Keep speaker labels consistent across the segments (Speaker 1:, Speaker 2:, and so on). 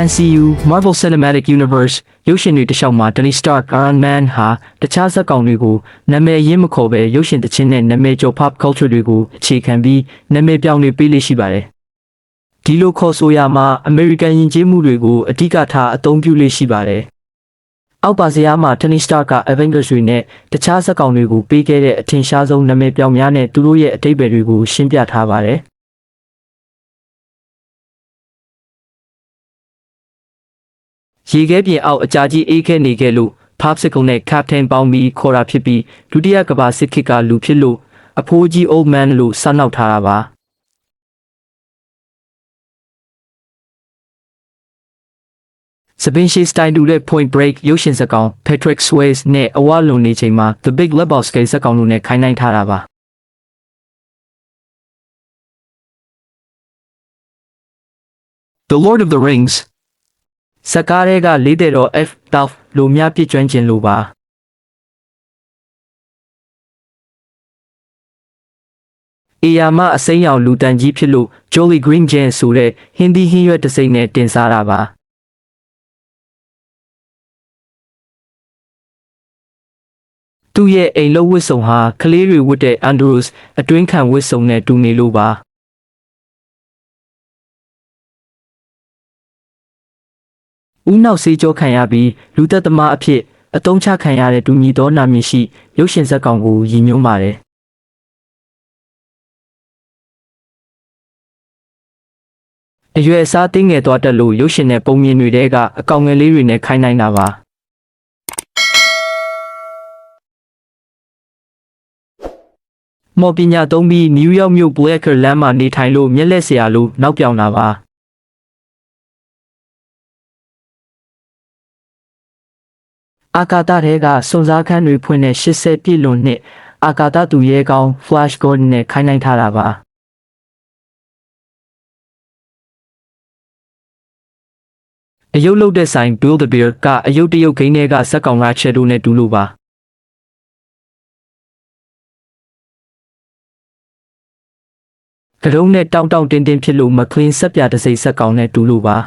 Speaker 1: NCU Marvel Cinematic Universe ရုပ်ရှင်တွေတစ်လျှောက်မှာ Tony Stark Iron Man ဟာတခြားဇာတ်ကောင်တွေကိုနာမည်ရင်းမခေါ်ပဲရုပ်ရှင်သချင်းနဲ့နာမည်ကျော် pop culture တွေကိုအခြေခံပြီးနာမည်ပြောင်းတွေပေးလိရှိပါတယ်။ဒီလိုခေါ်ဆိုရမှာ American ယဉ်ကျေးမှုတွေကိုအဓိကထားအသုံးပြုလိရှိပါတယ်။အောက်ပါဇယားမှာ Tony Stark က Avengers တွေနဲ့တခြားဇာတ်ကောင်တွေကိုပေးခဲ့တဲ့အထင်ရှားဆုံးနာမည်ပြောင်းများနဲ့သူတို့ရဲ့အဓိပ္ပာယ်တွေကိုရှင်းပြထားပါတယ်။ရေခဲပြင်အောက်အကြာကြီးအေးခဲနေခဲ့လို့ Popsicle နဲ့ Captain ပေါင်းပြီးခေါ်တာဖြစ်ပြီးဒုတိယကမ္ဘာစစ်ခေတ်ကလူဖြစ်လို့အဖိုးကြီး Old Man လို့စနောက်ထားတာပါစပင်ရှီစတိုင်တူတဲ့ Point Break ရုပ်ရှင်ဇာတ်ကောင် Patrick Swayze နဲ့အဝါလွန်နေချိန်မှာ The Big Lebowski ဇာတ်ကောင်တို့နဲ့ခိုင်းနှိုင်းထားတာပါThe Lord of the Ringsစကားတွေကလေးတဲ့တော့ F တောက်လိုများပြည့်ကျွမ်းခြင်းလိုပါအေယာမအစိမ်းရောင်လူတန်ကြီးဖြစ်လို့ Jolly Green Giant ဆိုတဲ့ဟင်းသီးဟင်းရွက်တစ်စိမ့်နဲ့တင်စားတာပါသူ့ရဲ့အိမ်လုံးဝတ်စုံဟာကလေးတွေဝတ်တဲ့ Andrews အတွင်းခံဝတ်စုံနဲ့တူနေလို့ပါဦးနောက်စေးကြောခံရပြီးလူသက်သမားအဖြစ်အတုံးချခံရတဲ့တူညီသောနာမည်ရှိရုပ်ရှင်ဇာတ်ကောင်ကိုရည်ညွှန်းပါတယ်အရွယ်အစားတင်းငယ်သွားတတ်လို့ရုပ်ရှင်နဲ့ပုံမြင်တွေတဲကအကောင်ငယ်လေးတွေနဲ့ခိုင်းနိုင်တာပါမော်ပညာသုံးပြီးနယူးယောက်မြို့ Blacker လမ်းမှာနေထိုင်လို့မျက်လက်စရာလို့နောက်ပြောင်တာပါအာကာသထဲကစွန်စားခန်းတွေဖွင့်တဲ့80ပြည့်လွန်နှစ်အာကာသသူရဲကောင်း Flash Gordon နဲ့ခိုင်းနှိုင်းထားတာပါအယုတ်လုတ်တဲ့ဆိုင် Build-A-Bear ကအယုတ်တရုတ်ဂိမ်းတွေကဇက်ကောင်က Shadow နဲ့တူလို့ပါကရုံးနဲ့တောင်းတင်းတင်းဖြစ်လို့ McLean ဆက်ပြတစိမ့်ဇက်ကောင်နဲ့တူလို့ပါ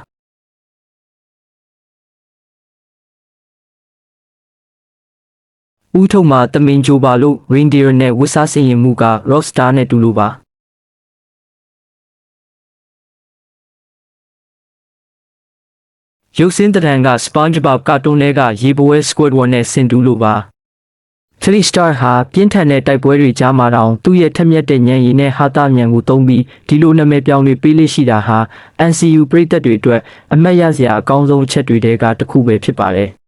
Speaker 1: ဦးထုံမှာတမင်ဂျိုပါလို့ Reindeer နဲ့ဝစ်စားစင်ရင်မှုက Rockstar နဲ့တူလို့ပါရုပ်စင်းတံက SpongeBob ကာတွန်းထဲကရေပွဲ Squidward နဲ့ဆင်တူလို့ပါ Tony Stark ဟာပြင်းထန်တဲ့တိုက်ပွဲတွေကြားမှာတောင်သူ့ရဲ့ထက်မြက်တဲ့ဉာဏ်ရည်နဲ့ဟာတာဉာဏ်ကိုသုံးပြီးဒီလိုနာမည်ပြောင်းတွေပေးလိရှိတာဟာ NCU ပရိသတ်တွေအတွက်အမတ်ရစရာအကောင်းဆုံးအချက်တွေထဲကတစ်ခုပဲဖြစ်ပါတယ်